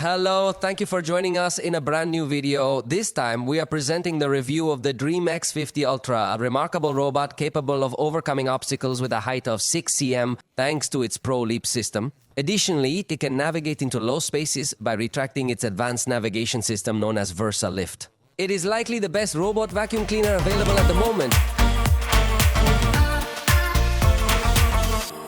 Hello, thank you for joining us in a brand new video. This time we are presenting the review of the Dreame X50 Ultra, a remarkable robot capable of overcoming obstacles with a height of 6 cm thanks to its Pro Leap system. Additionally, it can navigate into low spaces by retracting its advanced navigation system known as Versa Lift. It is likely the best robot vacuum cleaner available at the moment.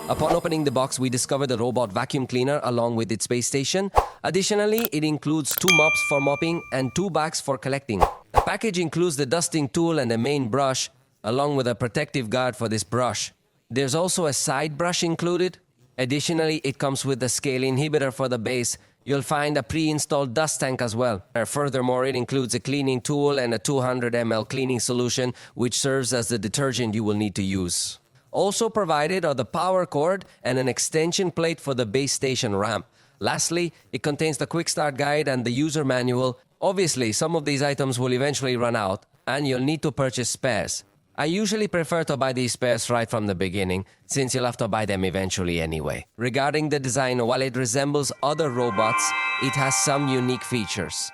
Upon opening the box, we discovered the robot vacuum cleaner along with its base station. Additionally, it includes 2 mops for mopping and 2 bags for collecting. The package includes the dusting tool and a main brush, along with a protective guard for this brush. There's also a side brush included. Additionally, it comes with the scale inhibitor for the base. You'll find a pre-installed dust tank as well. Furthermore, it includes a cleaning tool and a 200 ml cleaning solution, which serves as the detergent you will need to use. Also provided are the power cord and an extension plate for the base station ramp. Lastly, it contains the quick start guide and the user manual. Obviously, some of these items will eventually run out and you'll need to purchase spares. I usually prefer to buy these spares right from the beginning, since you'll have to buy them eventually anyway. Regarding the design, while it resembles other robots, it has some unique features.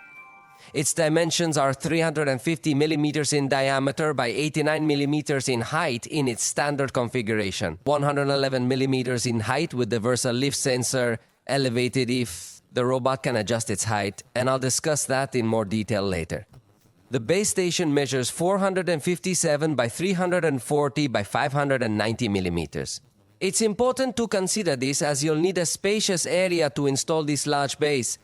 Its dimensions are 350 millimeters in diameter by 89 millimeters in height in its standard configuration. 111 millimeters in height with the Versa Lift sensor elevated if the robot can adjust its height, and I'll discuss that in more detail later. The base station measures 457 by 340 by 590 millimeters. It's important to consider this as you'll need a spacious area to install this large base.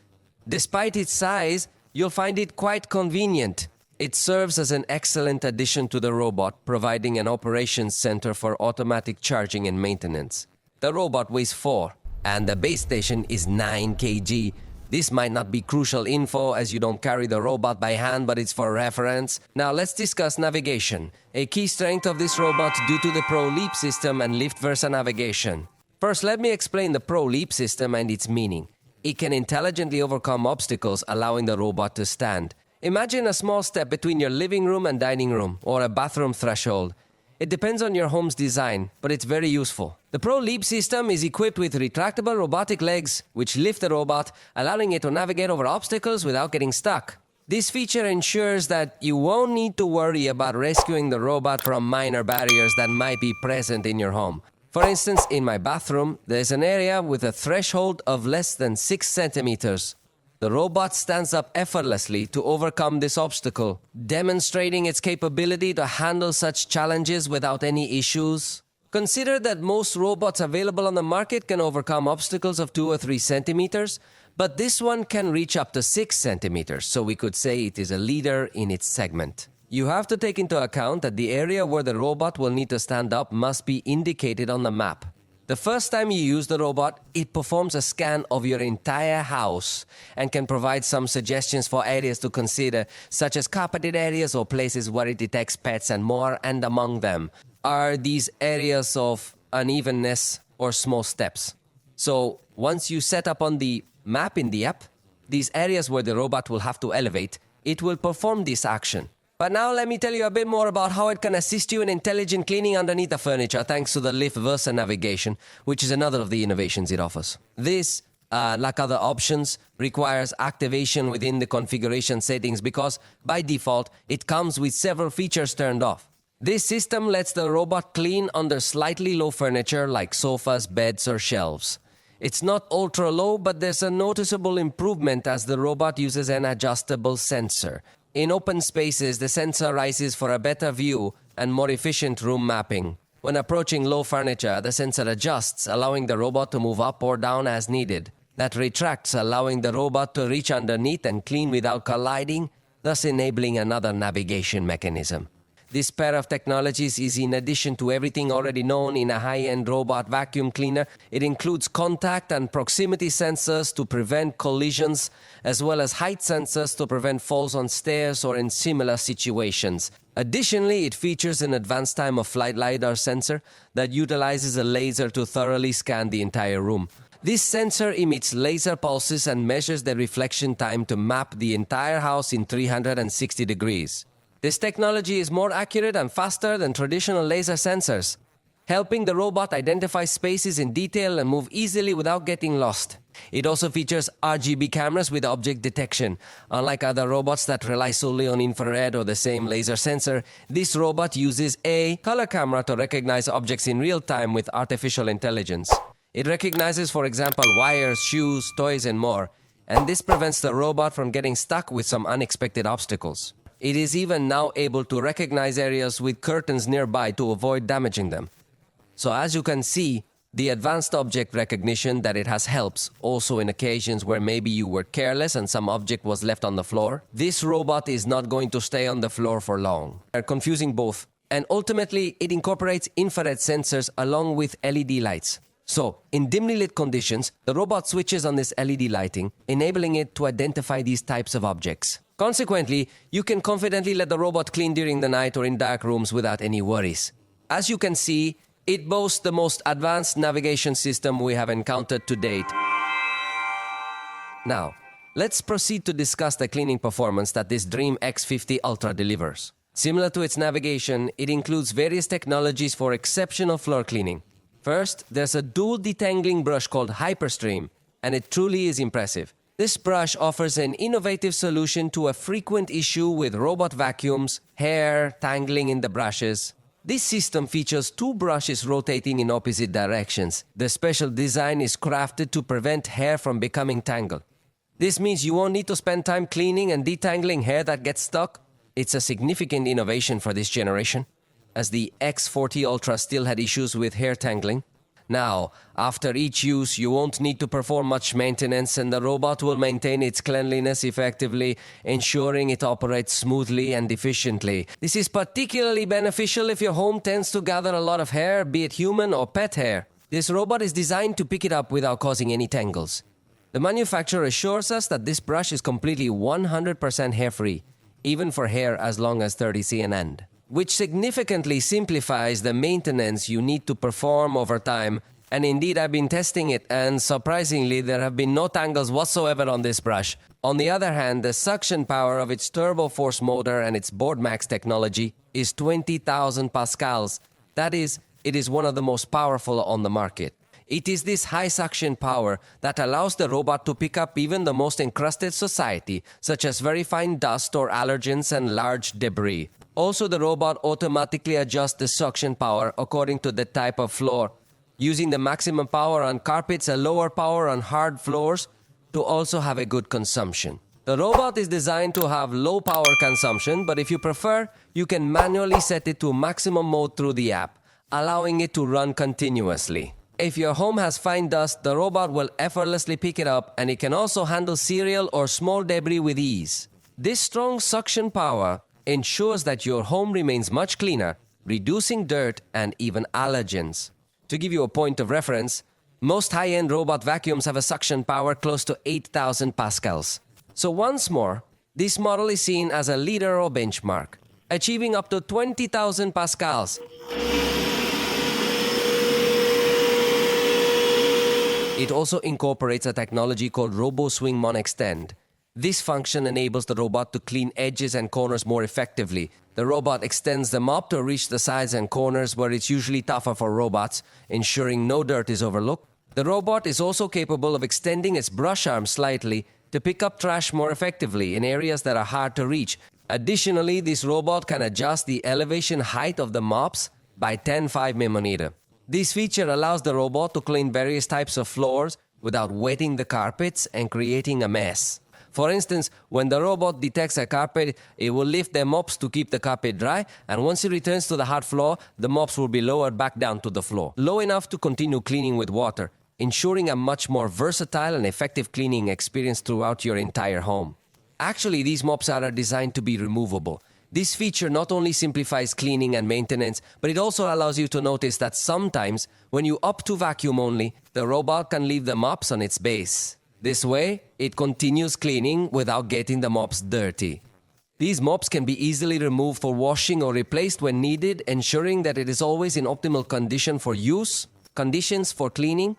Despite its size, you'll find it quite convenient. It serves as an excellent addition to the robot, providing an operations center for automatic charging and maintenance. The robot weighs 4, and the base station is 9 kg. This might not be crucial info as you don't carry the robot by hand, but it's for reference. Now let's discuss navigation, a key strength of this robot due to the Pro Leap system and Lift Versa navigation. First, let me explain the Pro Leap system and its meaning. It can intelligently overcome obstacles, allowing the robot to stand. Imagine a small step between your living room and dining room, or a bathroom threshold. It depends on your home's design, but it's very useful. The Pro Leap system is equipped with retractable robotic legs, which lift the robot, allowing it to navigate over obstacles without getting stuck. This feature ensures that you won't need to worry about rescuing the robot from minor barriers that might be present in your home. For instance, in my bathroom, there's an area with a threshold of less than 6 centimeters. The robot stands up effortlessly to overcome this obstacle, demonstrating its capability to handle such challenges without any issues. Consider that most robots available on the market can overcome obstacles of 2 or 3 centimeters, but this one can reach up to 6 centimeters, so we could say it is a leader in its segment. You have to take into account that the area where the robot will need to stand up must be indicated on the map. The first time you use the robot, it performs a scan of your entire house and can provide some suggestions for areas to consider, such as carpeted areas or places where it detects pets and more, and among them are these areas of unevenness or small steps. So once you set up on the map in the app, these areas where the robot will have to elevate, it will perform this action. But now let me tell you a bit more about how it can assist you in intelligent cleaning underneath the furniture thanks to the Lift Versa navigation, which is another of the innovations it offers. This, like other options, requires activation within the configuration settings because, by default, it comes with several features turned off. This system lets the robot clean under slightly low furniture like sofas, beds, or shelves. It's not ultra low, but there's a noticeable improvement as the robot uses an adjustable sensor. In open spaces, the sensor rises for a better view and more efficient room mapping. When approaching low furniture, the sensor adjusts, allowing the robot to move up or down as needed. That retracts, allowing the robot to reach underneath and clean without colliding, thus enabling another navigation mechanism. This pair of technologies is in addition to everything already known in a high-end robot vacuum cleaner. It includes contact and proximity sensors to prevent collisions, as well as height sensors to prevent falls on stairs or in similar situations. Additionally, it features an advanced time-of-flight LiDAR sensor that utilizes a laser to thoroughly scan the entire room. This sensor emits laser pulses and measures the reflection time to map the entire house in 360 degrees. This technology is more accurate and faster than traditional laser sensors. helping the robot identify spaces in detail and move easily without getting lost. It also features RGB cameras with object detection. Unlike other robots that rely solely on infrared or the same laser sensor, this robot uses a color camera to recognize objects in real time with artificial intelligence. It recognizes, for example, wires, shoes, toys, and more, and this prevents the robot from getting stuck with some unexpected obstacles. It is even now able to recognize areas with curtains nearby to avoid damaging them. So as you can see, the advanced object recognition that it has helps also in occasions where maybe you were careless and some object was left on the floor. This robot is not going to stay on the floor for long. They're confusing both. And ultimately, it incorporates infrared sensors along with LED lights. So, in dimly lit conditions, the robot switches on this LED lighting, enabling it to identify these types of objects. Consequently, you can confidently let the robot clean during the night or in dark rooms without any worries. As you can see, it boasts the most advanced navigation system we have encountered to date. Now, let's proceed to discuss the cleaning performance that this Dreame X50 Ultra delivers. Similar to its navigation, it includes various technologies for exceptional floor cleaning. First, there's a dual detangling brush called Hyperstream, and it truly is impressive. This brush offers an innovative solution to a frequent issue with robot vacuums, hair tangling in the brushes. This system features two brushes rotating in opposite directions. The special design is crafted to prevent hair from becoming tangled. This means you won't need to spend time cleaning and detangling hair that gets stuck. It's a significant innovation for this generation, as the X40 Ultra still had issues with hair tangling. Now, after each use, you won't need to perform much maintenance and the robot will maintain its cleanliness effectively, ensuring it operates smoothly and efficiently. This is particularly beneficial if your home tends to gather a lot of hair, be it human or pet hair. This robot is designed to pick it up without causing any tangles. The manufacturer assures us that this brush is completely 100% hair-free, even for hair as long as 30 cm, which significantly simplifies the maintenance you need to perform over time. And indeed, I've been testing it, and surprisingly, there have been no tangles whatsoever on this brush. On the other hand, the suction power of its turbo force motor and its BoardMax technology is 20,000 pascals. That is, it is one of the most powerful on the market. It is this high suction power that allows the robot to pick up even the most encrusted society, such as very fine dust or allergens and large debris. Also, the robot automatically adjusts the suction power according to the type of floor, using the maximum power on carpets and lower power on hard floors to also have a good consumption. The robot is designed to have low power consumption, but if you prefer, you can manually set it to maximum mode through the app, allowing it to run continuously. If your home has fine dust, the robot will effortlessly pick it up, and it can also handle cereal or small debris with ease. This strong suction power ensures that your home remains much cleaner, reducing dirt and even allergens. To give you a point of reference, most high-end robot vacuums have a suction power close to 8,000 pascals. So once more, this model is seen as a leader or benchmark, achieving up to 20,000 pascals. It also incorporates a technology called RoboSwing Mon Extend. This function enables the robot to clean edges and corners more effectively. The robot extends the mop to reach the sides and corners where it's usually tougher for robots, ensuring no dirt is overlooked. The robot is also capable of extending its brush arm slightly to pick up trash more effectively in areas that are hard to reach. Additionally, this robot can adjust the elevation height of the mops by 10.5 mm. This feature allows the robot to clean various types of floors without wetting the carpets and creating a mess. For instance, when the robot detects a carpet, it will lift the mops to keep the carpet dry, and once it returns to the hard floor, the mops will be lowered back down to the floor, low enough to continue cleaning with water, ensuring a much more versatile and effective cleaning experience throughout your entire home. Actually, these mops are designed to be removable. This feature not only simplifies cleaning and maintenance, but it also allows you to notice that sometimes, when you opt to vacuum only, the robot can leave the mops on its base. This way, it continues cleaning without getting the mops dirty. These mops can be easily removed for washing or replaced when needed, ensuring that it is always in optimal condition for use, conditions for cleaning.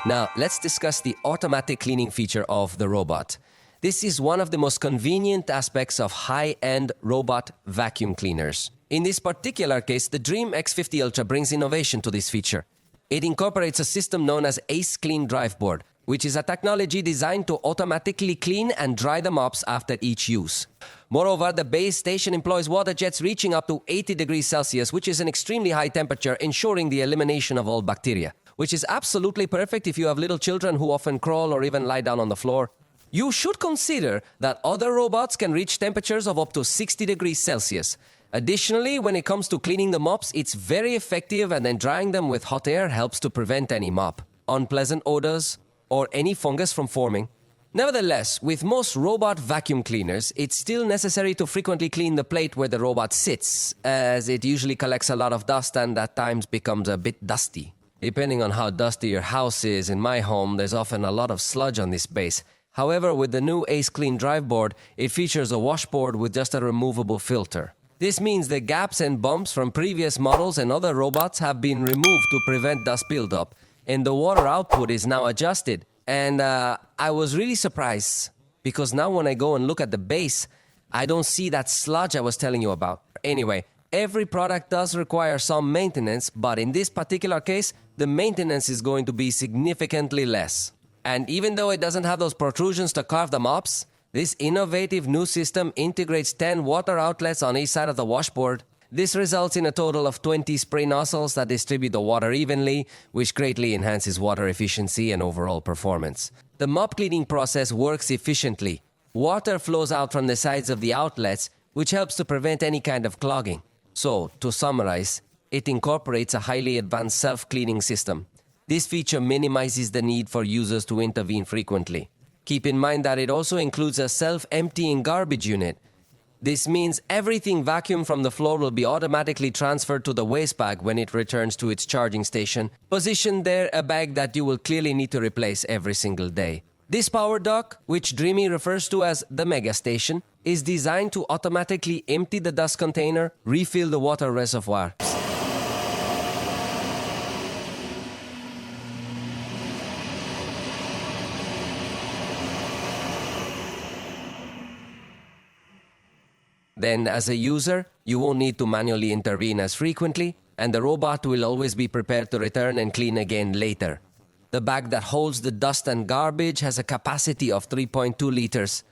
Now, let's discuss the automatic cleaning feature of the robot. This is one of the most convenient aspects of high-end robot vacuum cleaners. In this particular case, the Dreame X50 Ultra brings innovation to this feature. It incorporates a system known as Ace Clean Drive Board, which is a technology designed to automatically clean and dry the mops after each use. Moreover, the base station employs water jets reaching up to 80 degrees Celsius, which is an extremely high temperature, ensuring the elimination of all bacteria, which is absolutely perfect if you have little children who often crawl or even lie down on the floor. You should consider that other robots can reach temperatures of up to 60 degrees Celsius. Additionally, when it comes to cleaning the mops, it's very effective, and then drying them with hot air helps to prevent any mop, unpleasant odors, or any fungus from forming. Nevertheless, with most robot vacuum cleaners, it's still necessary to frequently clean the plate where the robot sits, as it usually collects a lot of dust and at times becomes a bit dusty. Depending on how dusty your house is, in my home, there's often a lot of sludge on this base. However, with the new Ace Clean Drive Board, it features a washboard with just a removable filter. This means the gaps and bumps from previous models and other robots have been removed to prevent dust buildup, and the water output is now adjusted. And I was really surprised, because now when I go and look at the base, I don't see that sludge I was telling you about. Anyway, every product does require some maintenance, but in this particular case, the maintenance is going to be significantly less. And even though it doesn't have those protrusions to carve the mops, this innovative new system integrates 10 water outlets on each side of the washboard. This results in a total of 20 spray nozzles that distribute the water evenly, which greatly enhances water efficiency and overall performance. The mop cleaning process works efficiently. Water flows out from the sides of the outlets, which helps to prevent any kind of clogging. So, to summarize, it incorporates a highly advanced self-cleaning system. This feature minimizes the need for users to intervene frequently. Keep in mind that it also includes a self-emptying garbage unit. This means everything vacuumed from the floor will be automatically transferred to the waste bag when it returns to its charging station. Position there a bag that you will clearly need to replace every single day. This power dock, which Dreame refers to as the Mega Station, is designed to automatically empty the dust container, refill the water reservoir. Then, as a user, you won't need to manually intervene as frequently, and the robot will always be prepared to return and clean again later. The bag that holds the dust and garbage has a capacity of 3.2 liters.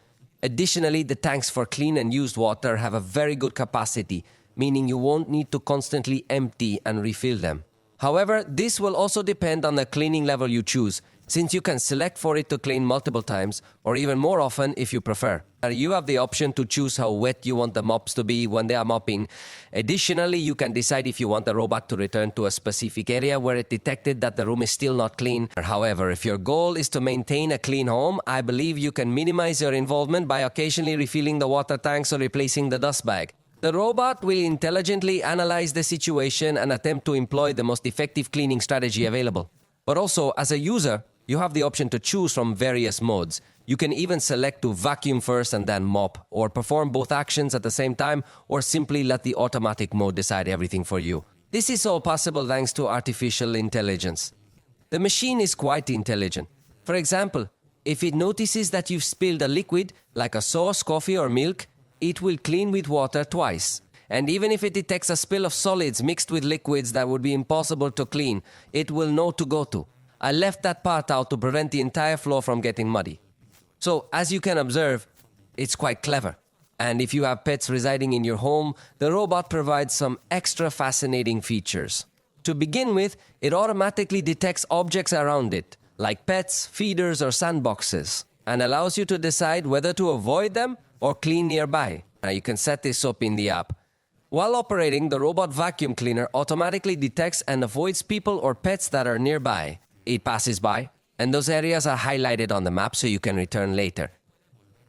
Additionally, the tanks for clean and used water have a very good capacity, meaning you won't need to constantly empty and refill them. However, this will also depend on the cleaning level you choose, since you can select for it to clean multiple times, or even more often if you prefer. You have the option to choose how wet you want the mops to be when they are mopping. Additionally, you can decide if you want the robot to return to a specific area where it detected that the room is still not clean. However, if your goal is to maintain a clean home, I believe you can minimize your involvement by occasionally refilling the water tanks or replacing the dust bag. The robot will intelligently analyze the situation and attempt to employ the most effective cleaning strategy available. But also, as a user, you have the option to choose from various modes. You can even select to vacuum first and then mop, or perform both actions at the same time, or simply let the automatic mode decide everything for you. This is all possible thanks to artificial intelligence. The machine is quite intelligent. For example, if it notices that you've spilled a liquid, like a sauce, coffee, or milk, it will clean with water twice. And even if it detects a spill of solids mixed with liquids that would be impossible to clean, it will know to go to. I left that part out to prevent the entire floor from getting muddy. So, as you can observe, it's quite clever. And if you have pets residing in your home, the robot provides some extra fascinating features. To begin with, it automatically detects objects around it, like pets, feeders, or sandboxes, and allows you to decide whether to avoid them or clean nearby. Now, you can set this up in the app. While operating, the robot vacuum cleaner automatically detects and avoids people or pets that are nearby. It passes by, and those areas are highlighted on the map so you can return later.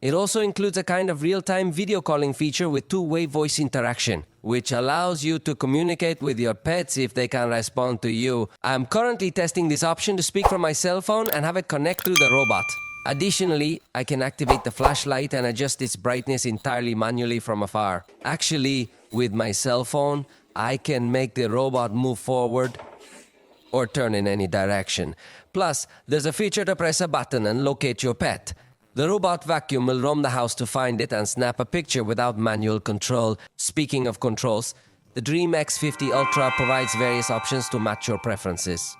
It also includes a kind of real-time video calling feature with two-way voice interaction, which allows you to communicate with your pets if they can respond to you. I'm currently testing this option to speak from my cell phone and have it connect through the robot. Additionally, I can activate the flashlight and adjust its brightness entirely manually from afar. Actually, with my cell phone, I can make the robot move forward or turn in any direction. Plus, there's a feature to press a button and locate your pet. The robot vacuum will roam the house to find it and snap a picture without manual control. Speaking of controls, The Dreame X50 Ultra provides various options to match your preferences.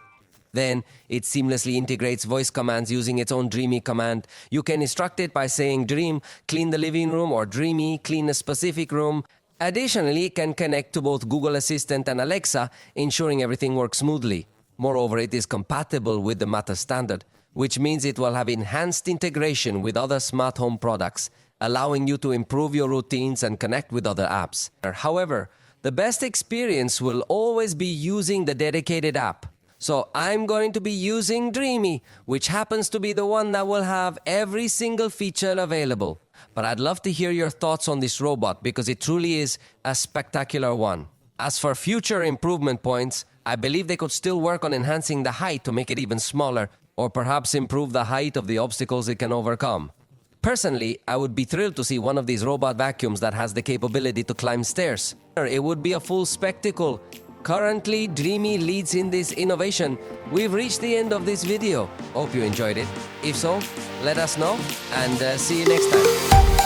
Then, it seamlessly integrates voice commands using its own Dreame command. You can instruct it by saying Dreame, clean the living room, or Dreamy, clean a specific room. Additionally, it can connect to both Google Assistant and Alexa, ensuring everything works smoothly. Moreover, it is compatible with the Matter standard, which means it will have enhanced integration with other smart home products, allowing you to improve your routines and connect with other apps. However, the best experience will always be using the dedicated app. So I'm going to be using Dreamy, which happens to be the one that will have every single feature available. But I'd love to hear your thoughts on this robot because it truly is a spectacular one. As for future improvement points, I believe they could still work on enhancing the height to make it even smaller, or perhaps improve the height of the obstacles it can overcome. Personally, I would be thrilled to see one of these robot vacuums that has the capability to climb stairs. It would be a full spectacle. Currently, Dreamy leads in this innovation. We've reached the end of this video. Hope you enjoyed it. If so, let us know and see you next time.